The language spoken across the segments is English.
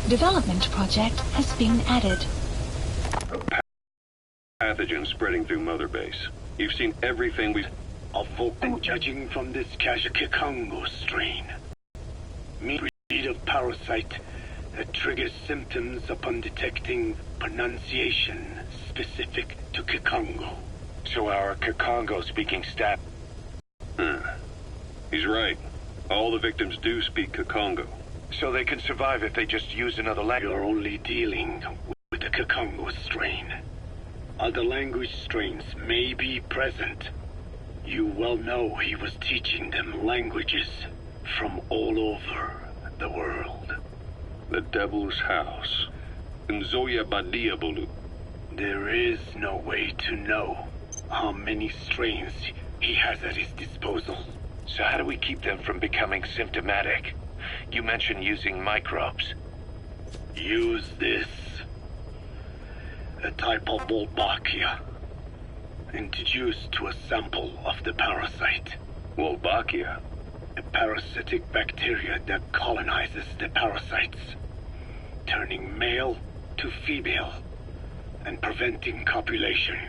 Development project has been added. Pathogen spreading through Mother Base. You've seen everything we've... And judging from this Kikongo strain, breed of parasite that triggers symptoms upon detecting pronunciation specific to Kikongo. So our Kikongo-speaking staff... He's right. All the victims do speak Kikongo. So they can survive if they just use another language. You're only dealing with the Kikongo strain. Other language strains may be present. You well know he was teaching them languages from all over the world. The Devil's House. Nzoya Badiabulu. There is no way to know how many strains he has at his disposal. So how do we keep them from becoming symptomatic? You mentioned using microbes. Use this. A type of Wolbachia. Introduced to a sample of the parasite. Wolbachia? A parasitic bacteria that colonizes the parasites, turning male to female and preventing copulation.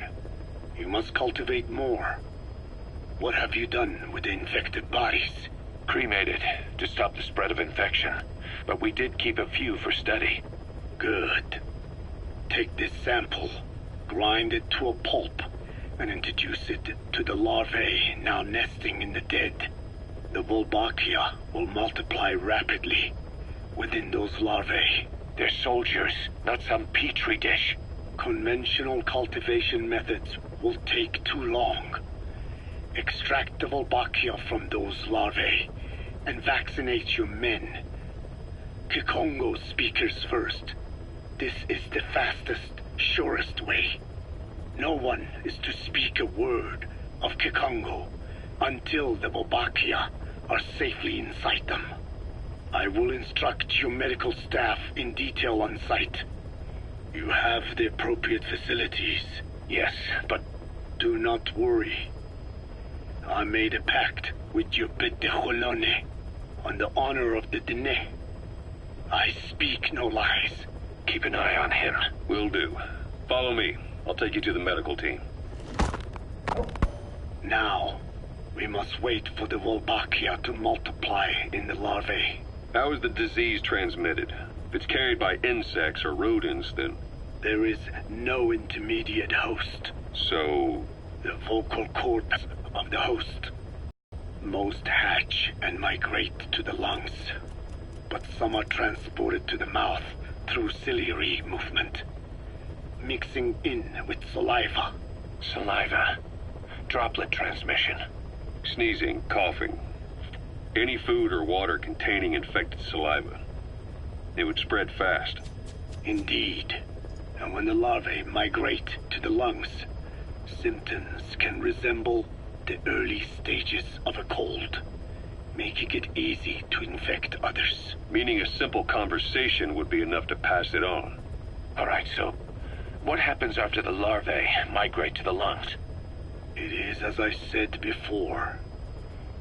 You must cultivate more. What have you done with the infected bodies? Cremated to stop the spread of infection, but we did keep a few for study. Good. Take this sample, grind it to a pulp, and introduce it to the larvae now nesting in the dead. The Wolbachia will multiply rapidly within those larvae. They're soldiers, not some petri dish. Conventional cultivation methods will take too long. Extract the Wolbachia from those larvae and vaccinate your men. Kikongo speakers first. This is the fastest, surest way. No one is to speak a word of Kikongo until the Wolbachia are safely inside them. I will instruct your medical staff in detail on site. You have the appropriate facilities. Yes, but... Do not worry. I made a pact with your Bete Holone on the honor of the Dene. I speak no lies. Keep an eye on him. Will do. Follow me. I'll take you to the medical team. Now, we must wait for the Wolbachia to multiply in the larvae. How is the disease transmitted? If it's carried by insects or rodents, then... There is no intermediate host. So... The vocal cords of the host. Most hatch and migrate to the lungs, but some are transported to the mouth through ciliary movement, mixing in with saliva. Saliva. Droplet transmission. Sneezing, coughing. Any food or water containing infected saliva. It would spread fast. Indeed. And when the larvae migrate to the lungs, symptoms can resemble the early stages of a cold, making it easy to infect others. Meaning a simple conversation would be enough to pass it on. All right, so what happens after the larvae migrate to the lungs? It is as I said before.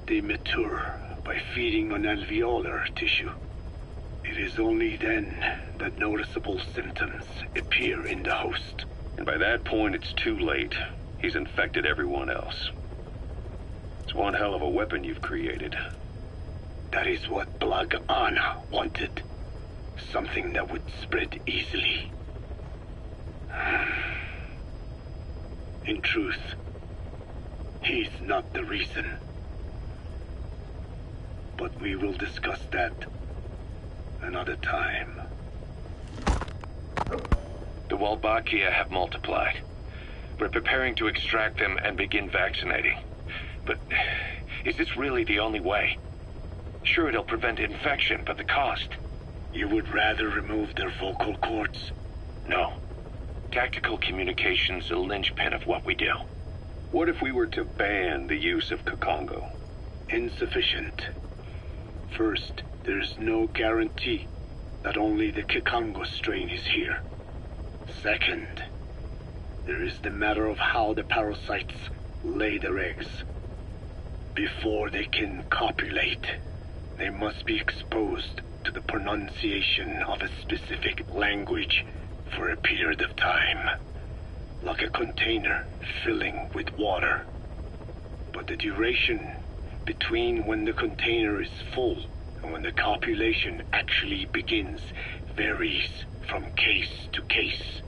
They mature by feeding on alveolar tissue. It is only then that noticeable symptoms appear in the host. And by that point, it's too late. He's infected everyone else. It's one hell of a weapon you've created. That is what Blag Anna wanted. Something that would spread easily. In truth, he's not the reason. But we will discuss that another time. The Wolbachia have multiplied. We're preparing to extract them and begin vaccinating. But is this really the only way? Sure, it'll prevent infection, but the cost... You would rather remove their vocal cords? No. Tactical communication's the linchpin of what we do. What if we were to ban the use of Kikongo? Insufficient. First, there's no guarantee that only the Kikongo strain is here. Second, there is the matter of how the parasites lay their eggs. Before they can copulate, they must be exposed to the pronunciation of a specific language for a period of time, like a container filling with water. But the duration between when the container is full and when the copulation actually begins varies from case to case.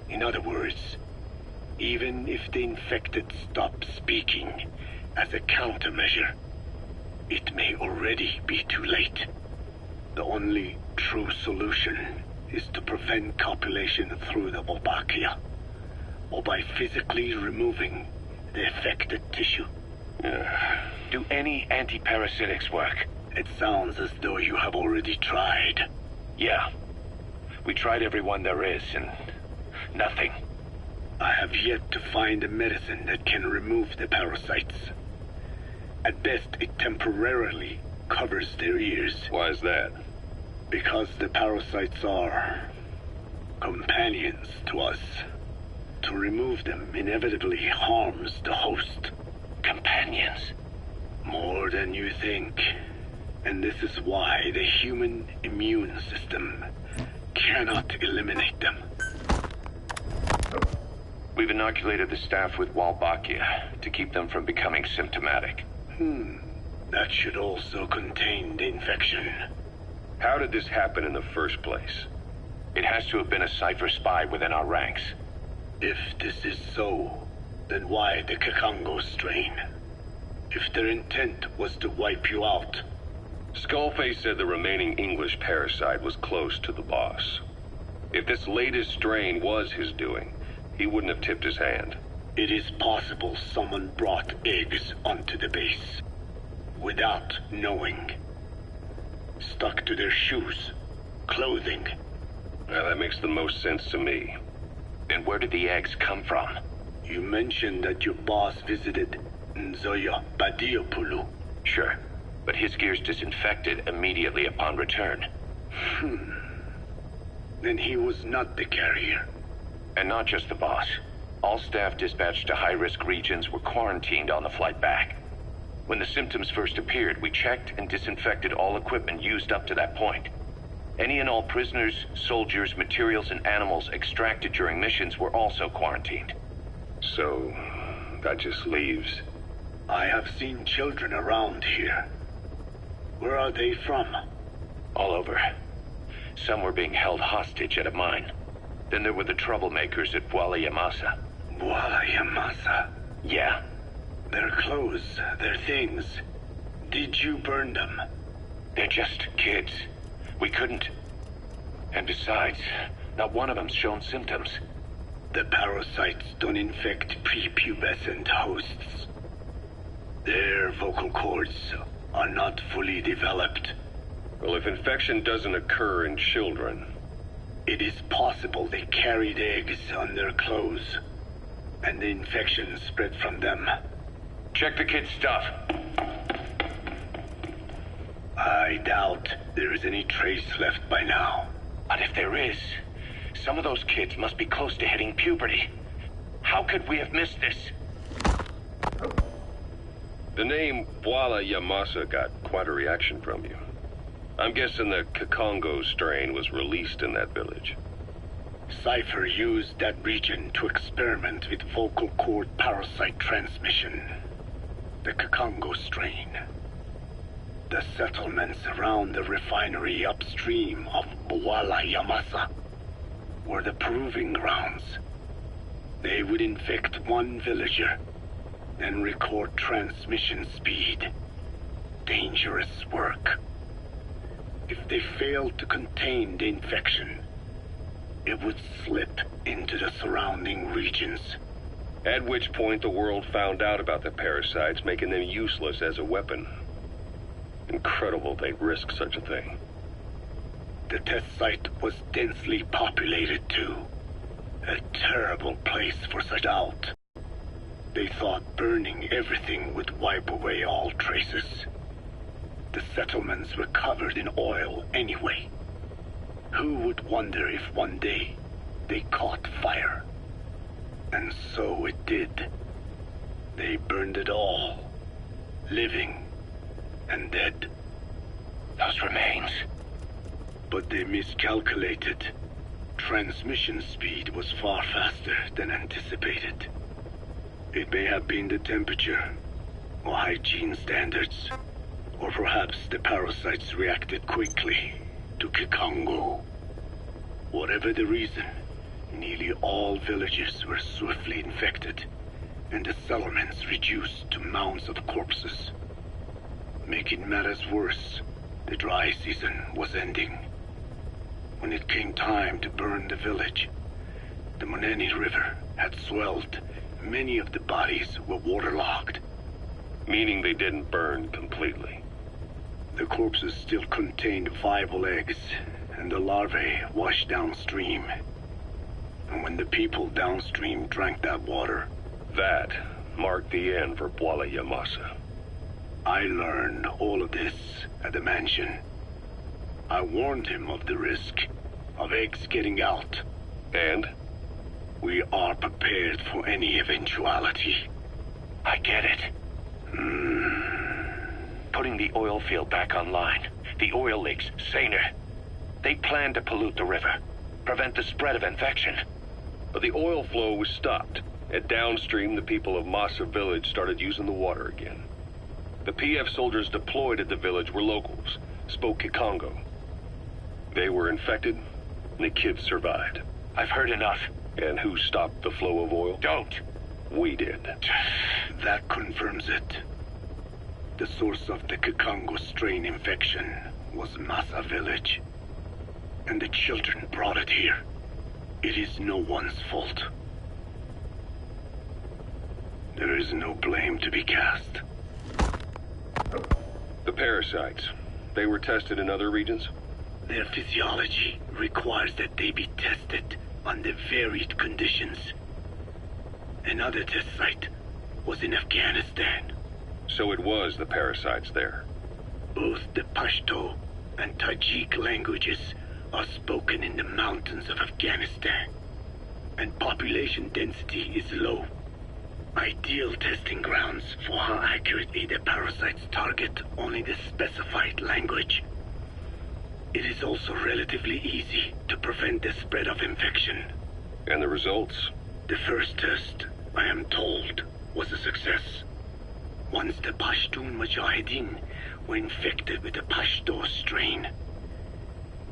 In other words, even if the infected stop speaking as a countermeasure, it may already be too late. The only true solution is to prevent copulation through the Wolbachia, or by physically removing the affected tissue. Do any antiparasitics work? It sounds as though you have already tried. Yeah. We tried every one there is, and nothing. I have yet to find a medicine that can remove the parasites. At best, it temporarily covers their ears. Why is that? Because the parasites are companions to us. To remove them inevitably harms the host. Companions? More than you think. And this is why the human immune system cannot eliminate them. We've inoculated the staff with Wolbachia to keep them from becoming symptomatic. That should also contain the infection. How did this happen in the first place? It has to have been a Cypher spy within our ranks. If this is so, then why the Kakongo strain? If their intent was to wipe you out. Skullface said the remaining English parasite was close to the boss. If this latest strain was his doing, he wouldn't have tipped his hand. It is possible someone brought eggs onto the base without knowing. Stuck to their shoes, clothing. Well, that makes the most sense to me. And where did the eggs come from? You mentioned that your boss visited Nzoya Badiopulu. Sure, but his gear's disinfected immediately upon return. Then he was not the carrier. And not just the boss. All staff dispatched to high-risk regions were quarantined on the flight back. When the symptoms first appeared, we checked and disinfected all equipment used up to that point. Any and all prisoners, soldiers, materials, and animals extracted during missions were also quarantined. So, that just leaves... I have seen children around here. Where are they from? All over. Some were being held hostage at a mine. Then there were the troublemakers at Bwala Yamasa. Bwala Yamasa? Yeah. Their clothes, their things. Did you burn them? They're just kids. We couldn't. And besides, not one of them's shown symptoms. The parasites don't infect prepubescent hosts. Their vocal cords are not fully developed. Well, if infection doesn't occur in children... It is possible they carried eggs on their clothes, and the infection spread from them. Check the kid's stuff. I doubt there is any trace left by now. But if there is, some of those kids must be close to hitting puberty. How could we have missed this? The name Bwala Yamasa got quite a reaction from you. I'm guessing the Kakongo strain was released in that village. Cypher used that region to experiment with vocal cord parasite transmission. The Kakongo strain. The settlements around the refinery upstream of Bwala Yamasa were the proving grounds. They would infect one villager, then record transmission speed. Dangerous work. If they failed to contain the infection, it would slip into the surrounding regions. At which point the world found out about the parasites, making them useless as a weapon. Incredible they'd risk such a thing. The test site was densely populated too. A terrible place for such out. They thought burning everything would wipe away all traces. The settlements were covered in oil anyway. Who would wonder if one day they caught fire? And so it did. They burned it all. Living and dead. Those remains. But they miscalculated. Transmission speed was far faster than anticipated. It may have been the temperature, or hygiene standards, or perhaps the parasites reacted quickly to Kikongo. Whatever the reason, nearly all villages were swiftly infected, and the settlements reduced to mounds of corpses. Making matters worse, the dry season was ending. When it came time to burn the village, the Moneni River had swelled. Many of the bodies were waterlogged. Meaning they didn't burn completely. The corpses still contained viable eggs, and the larvae washed downstream. And when the people downstream drank that water, that marked the end for Bwala Yamasa. I learned all of this at the mansion. I warned him of the risk of eggs getting out. And? We are prepared for any eventuality. I get it. Putting the oil field back online. The oil leaks, saner. They planned to pollute the river, prevent the spread of infection. But the oil flow was stopped, and downstream the people of Masa village started using the water again. The PF soldiers deployed at the village were locals, spoke Kikongo. They were infected, and the kids survived. I've heard enough. And who stopped the flow of oil? Don't! We did. That confirms it. The source of the Kikongo strain infection was Masa village. And the children brought it here. It is no one's fault. There is no blame to be cast. The parasites, they were tested in other regions? Their physiology requires that they be tested under varied conditions. Another test site was in Afghanistan. So it was the parasites there. Both the Pashto and Tajik languages are spoken in the mountains of Afghanistan, and population density is low. Ideal testing grounds for how accurately the parasites target only the specified language. It is also relatively easy to prevent the spread of infection. And the results? The first test, I am told, was a success. Once the Pashtun Mujahideen were infected with the Pashto strain,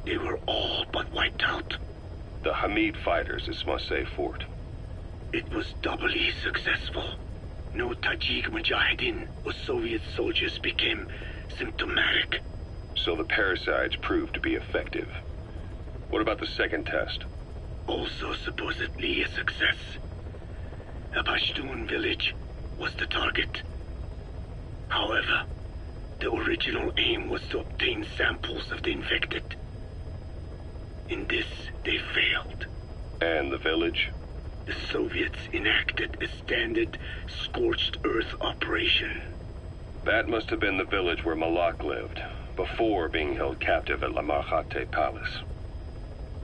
they were all but wiped out. The Hamid fighters at Smasei Fort. It was doubly successful. No Tajik Mujahideen or Soviet soldiers became symptomatic. So the parasites proved to be effective. What about the second test? Also supposedly a success. A Pashtun village was the target. However, the original aim was to obtain samples of the infected. In this, they failed. And the village? The Soviets enacted a standard scorched earth operation. That must have been the village where Malak lived, before being held captive at La Marjate Palace.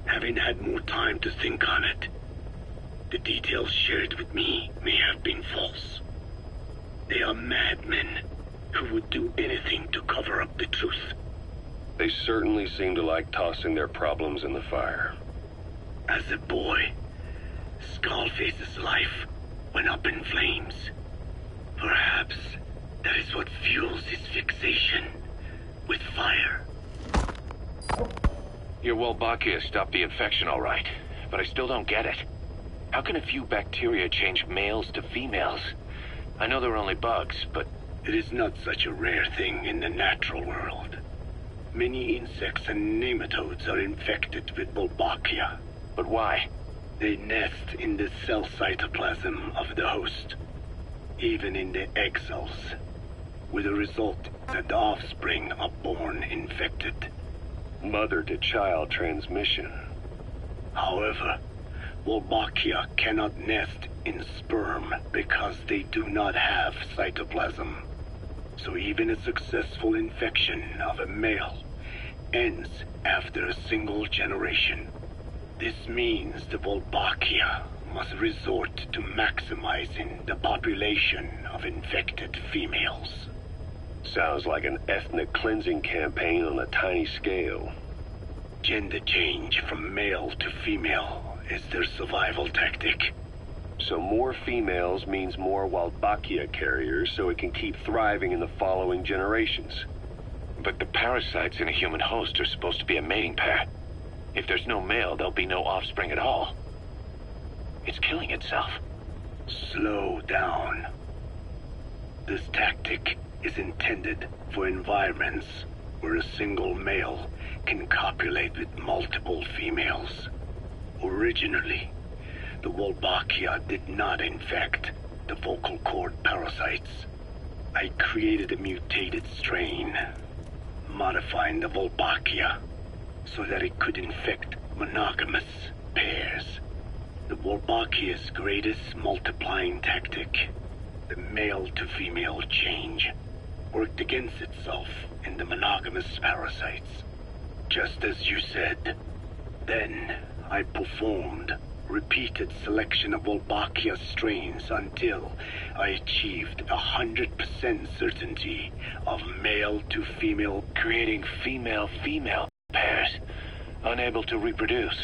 Having had more time to think on it, the details shared with me may have been false. They are madmen who would do anything to cover up the truth. They certainly seem to like tossing their problems in the fire. As a boy, Skullface's life went up in flames. Perhaps that is what fuels his fixation with fire. Your Wolbachia stopped the infection all right, but I still don't get it. How can a few bacteria change males to females? I know they're only bugs, but... It is not such a rare thing in the natural world. Many insects and nematodes are infected with Wolbachia. But why? They nest in the cell cytoplasm of the host, even in the egg cells, with the result that the offspring are born infected. Mother-to-child transmission. However, Wolbachia cannot nest in sperm because they do not have cytoplasm. So even a successful infection of a male ends after a single generation. This means the Wolbachia must resort to maximizing the population of infected females. Sounds like an ethnic cleansing campaign on a tiny scale. Gender change from male to female is their survival tactic. So more females means more Wolbachia carriers, so it can keep thriving in the following generations. But the parasites in a human host are supposed to be a mating pair. If there's no male, there'll be no offspring at all. It's killing itself. Slow down. This tactic is intended for environments where a single male can copulate with multiple females. Originally, the Wolbachia did not infect the vocal cord parasites. I created a mutated strain, modifying the Wolbachia so that it could infect monogamous pairs. The Wolbachia's greatest multiplying tactic, the male-to-female change, worked against itself in the monogamous parasites. Just as you said. Then, I performed repeated selection of Wolbachia strains until I achieved 100% certainty of male-to-female, creating female-female pairs, unable to reproduce.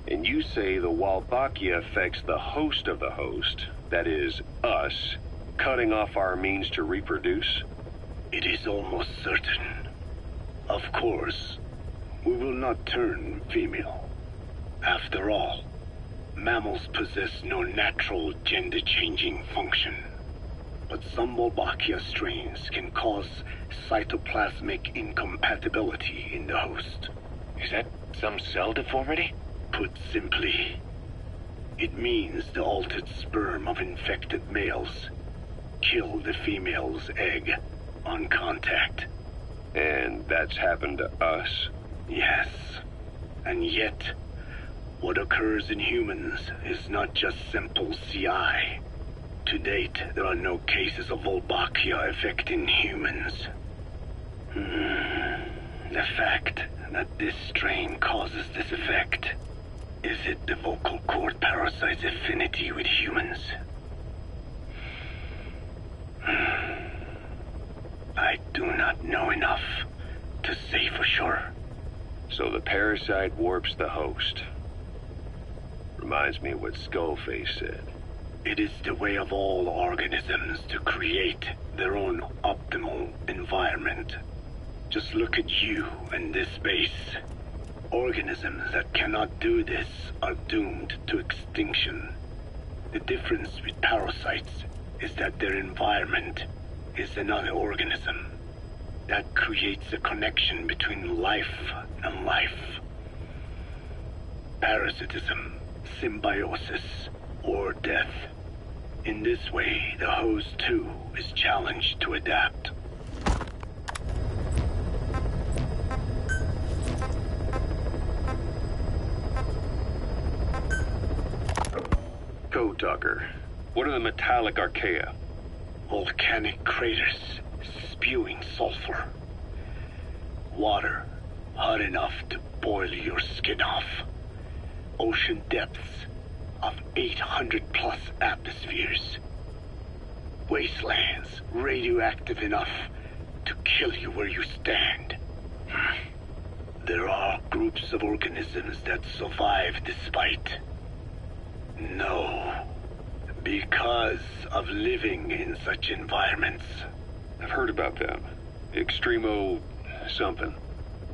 And you say the Wolbachia affects the host of the host, that is, us, cutting off our means to reproduce? It is almost certain. Of course, we will not turn female. After all, mammals possess no natural gender-changing function. But some Wolbachia strains can cause cytoplasmic incompatibility in the host. Is that some cell deformity? Put simply, it means the altered sperm of infected males kill the female's egg on contact. And that's happened to us? Yes. And yet, what occurs in humans is not just simple CI. To date, there are no cases of Wolbachia affecting humans. The fact that this strain causes this effect, is it the vocal cord parasite's affinity with humans? I do not know enough to say for sure. So the parasite warps the host. Reminds me of what Skullface said. It is the way of all organisms to create their own optimal environment. Just look at you and this base. Organisms that cannot do this are doomed to extinction. The difference with parasites is that their environment is another organism. That creates a connection between life and life. Parasitism, symbiosis, or death. In this way, the host too is challenged to adapt. Code Talker, what are the metallic archaea? Volcanic craters spewing sulfur. Water hot enough to boil your skin off. Ocean depths of 800 plus atmospheres. Wastelands radioactive enough to kill you where you stand. There are groups of organisms that survive despite. No. Because of living in such environments. I've heard about them. Extremo something.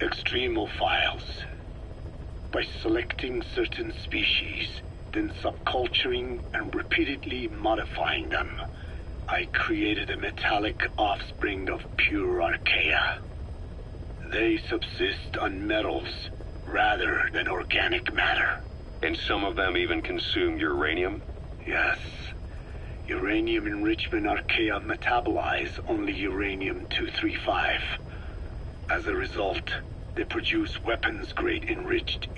Extremophiles. By selecting certain species, then subculturing and repeatedly modifying them, I created a metallic offspring of pure archaea. They subsist on metals rather than organic matter. And some of them even consume uranium? Yes. Uranium enrichment archaea metabolize only uranium-235. As a result, they produce weapons-grade enriched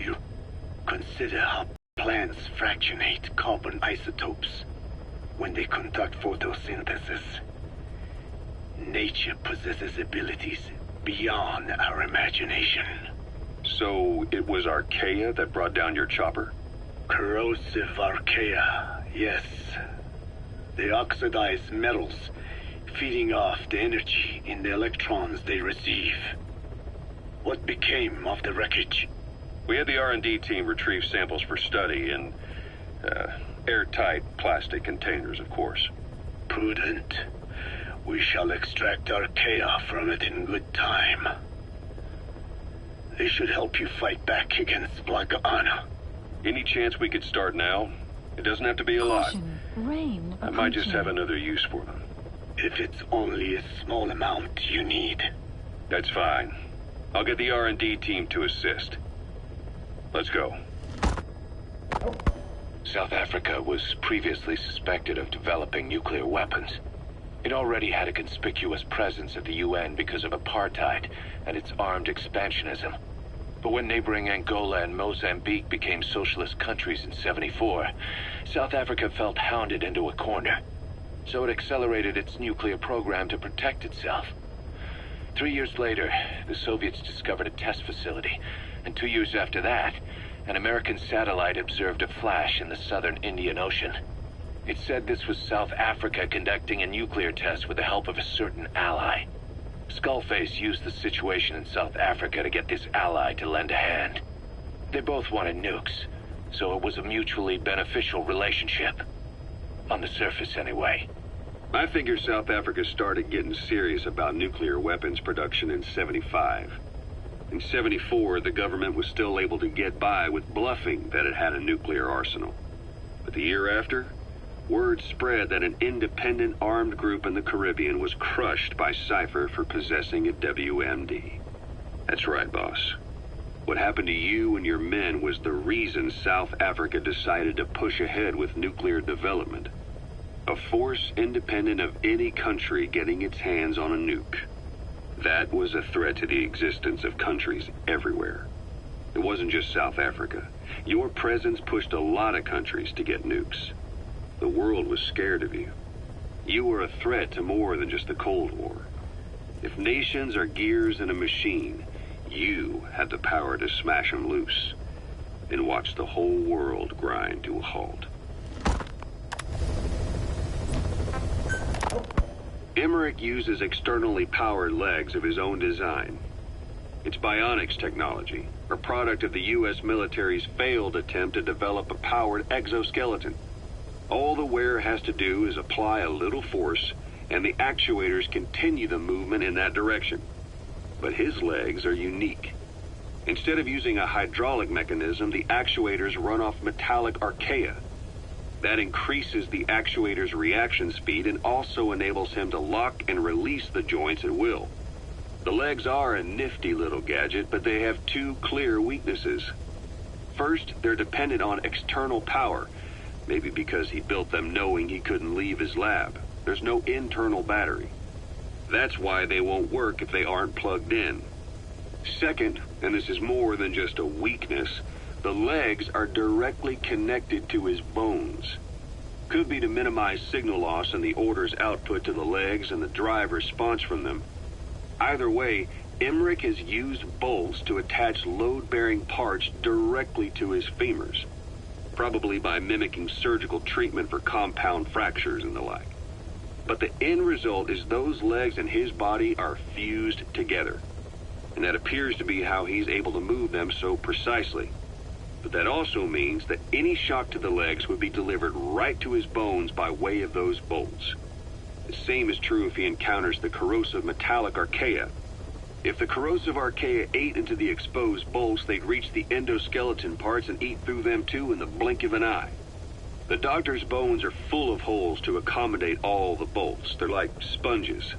Consider how plants fractionate carbon isotopes when they conduct photosynthesis. Nature possesses abilities beyond our imagination. So it was archaea that brought down your chopper? Corrosive archaea, yes. They oxidize metals, feeding off the energy in the electrons they receive. What became of the wreckage? We had the R&D team retrieve samples for study in airtight plastic containers, of course. Prudent. We shall extract Archaea from it in good time. They should help you fight back against Blagana. Any chance we could start now? It doesn't have to be a lot. Caution. Rain I might just have approaching. another use for them. If it's only a small amount you need. That's fine. I'll get the R&D team to assist. Let's go. South Africa was previously suspected of developing nuclear weapons. It already had a conspicuous presence at the UN because of apartheid and its armed expansionism. But when neighboring Angola and Mozambique became socialist countries in '74, South Africa felt hounded into a corner. So it accelerated its nuclear program to protect itself. 3 years later, the Soviets discovered a test facility, and 2 years after that, an American satellite observed a flash in the southern Indian Ocean. It said this was South Africa conducting a nuclear test with the help of a certain ally. Skullface used the situation in South Africa to get this ally to lend a hand. They both wanted nukes, so it was a mutually beneficial relationship. On the surface, anyway. I figure South Africa started getting serious about nuclear weapons production in '75. In '74, the government was still able to get by with bluffing that it had a nuclear arsenal. But the year after, word spread that an independent armed group in the Caribbean was crushed by Cypher for possessing a WMD. That's right, boss. What happened to you and your men was the reason South Africa decided to push ahead with nuclear development. A force independent of any country getting its hands on a nuke. That was a threat to the existence of countries everywhere. It wasn't just South Africa. Your presence pushed a lot of countries to get nukes. The world was scared of you. You were a threat to more than just the Cold War. If nations are gears in a machine, you had the power to smash them loose and watch the whole world grind to a halt. Emmerich uses externally powered legs of his own design. It's bionics technology, a product of the U.S. military's failed attempt to develop a powered exoskeleton. All the wearer has to do is apply a little force, and the actuators continue the movement in that direction. But his legs are unique. Instead of using a hydraulic mechanism, the actuators run off metallic archaea. That increases the actuator's reaction speed and also enables him to lock and release the joints at will. The legs are a nifty little gadget, but they have two clear weaknesses. First, they're dependent on external power, maybe because he built them knowing he couldn't leave his lab. There's no internal battery. That's why they won't work if they aren't plugged in. Second, and this is more than just a weakness, the legs are directly connected to his bones. Could be to minimize signal loss in the order's output to the legs and the drive response from them. Either way, Emmerich has used bolts to attach load-bearing parts directly to his femurs, probably by mimicking surgical treatment for compound fractures and the like. But the end result is those legs and his body are fused together, and that appears to be how he's able to move them so precisely. But that also means that any shock to the legs would be delivered right to his bones by way of those bolts. The same is true if he encounters the corrosive metallic archaea. If the corrosive archaea ate into the exposed bolts, they'd reach the endoskeleton parts and eat through them too in the blink of an eye. The doctor's bones are full of holes to accommodate all the bolts. They're like sponges.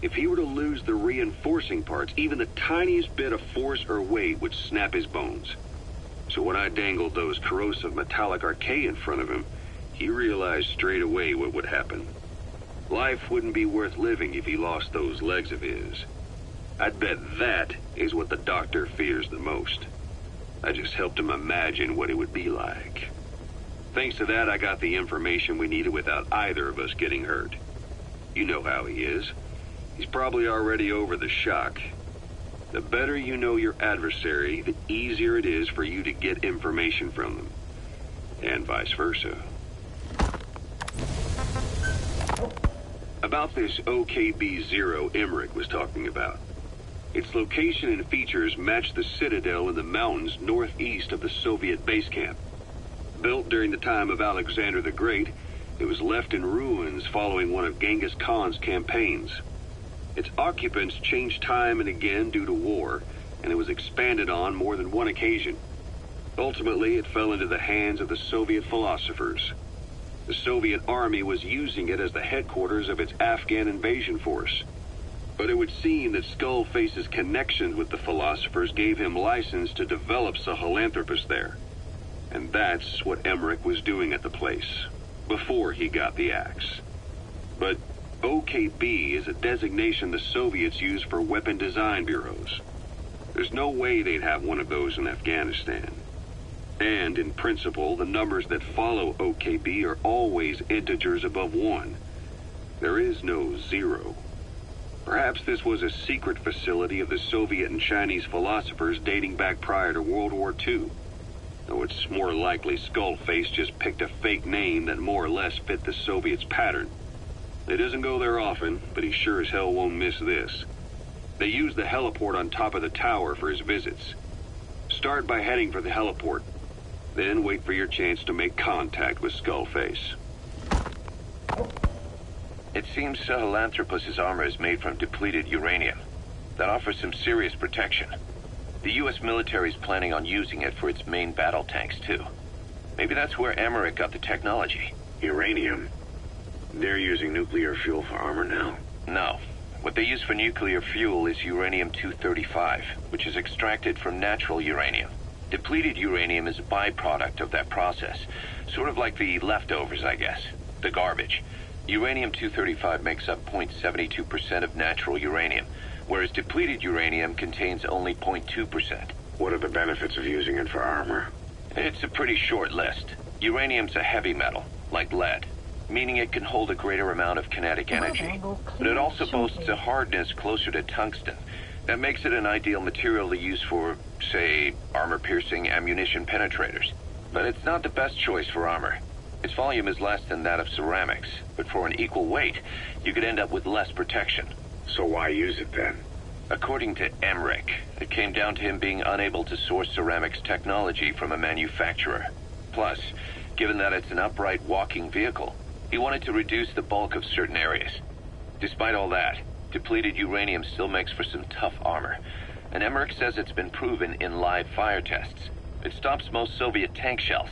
If he were to lose the reinforcing parts, even the tiniest bit of force or weight would snap his bones. So when I dangled those corrosive metallic archaea in front of him, he realized straight away what would happen. Life wouldn't be worth living if he lost those legs of his. I'd bet that is what the doctor fears the most. I just helped him imagine what it would be like. Thanks to that, I got the information we needed without either of us getting hurt. You know how he is. He's probably already over the shock. The better you know your adversary, the easier it is for you to get information from them. And vice versa. About this OKB-0 Emmerich was talking about. Its location and features match the citadel in the mountains northeast of the Soviet base camp. Built during the time of Alexander the Great, it was left in ruins following one of Genghis Khan's campaigns. Its occupants changed time and again due to war, and it was expanded on more than one occasion. Ultimately, it fell into the hands of the Soviet philosophers. The Soviet army was using it as the headquarters of its Afghan invasion force. But it would seem that Skullface's connections with the philosophers gave him license to develop Sahelanthropus there. And that's what Emmerich was doing at the place, before he got the axe. But OKB is a designation the Soviets use for weapon design bureaus. There's no way they'd have one of those in Afghanistan. And, in principle, the numbers that follow OKB are always integers above 1. There is no 0. Perhaps this was a secret facility of the Soviet and Chinese philosophers dating back prior to World War II. Though it's more likely Skullface just picked a fake name that more or less fit the Soviets' pattern. He doesn't go there often, but he sure as hell won't miss this. They use the heliport on top of the tower for his visits. Start by heading for the heliport. Then wait for your chance to make contact with Skullface. It seems Sahelanthropus's armor is made from depleted uranium. That offers some serious protection. The U.S. military is planning on using it for its main battle tanks, too. Maybe that's where Emmerich got the technology. Uranium? They're using nuclear fuel for armor now? No. What they use for nuclear fuel is uranium-235, which is extracted from natural uranium. Depleted uranium is a byproduct of that process. Sort of like the leftovers, I guess. The garbage. Uranium-235 makes up 0.72% of natural uranium, whereas depleted uranium contains only 0.2%. What are the benefits of using it for armor? It's a pretty short list. Uranium's a heavy metal, like lead, meaning it can hold a greater amount of kinetic energy. But it also boasts a hardness closer to tungsten. That makes it an ideal material to use for, say, armor-piercing ammunition penetrators. But it's not the best choice for armor. Its volume is less than that of ceramics, but for an equal weight, you could end up with less protection. So why use it then? According to Emmerich, it came down to him being unable to source ceramics technology from a manufacturer. Plus, given that it's an upright walking vehicle, he wanted to reduce the bulk of certain areas. Despite all that, depleted uranium still makes for some tough armor, and Emmerich says it's been proven in live fire tests. It stops most Soviet tank shells,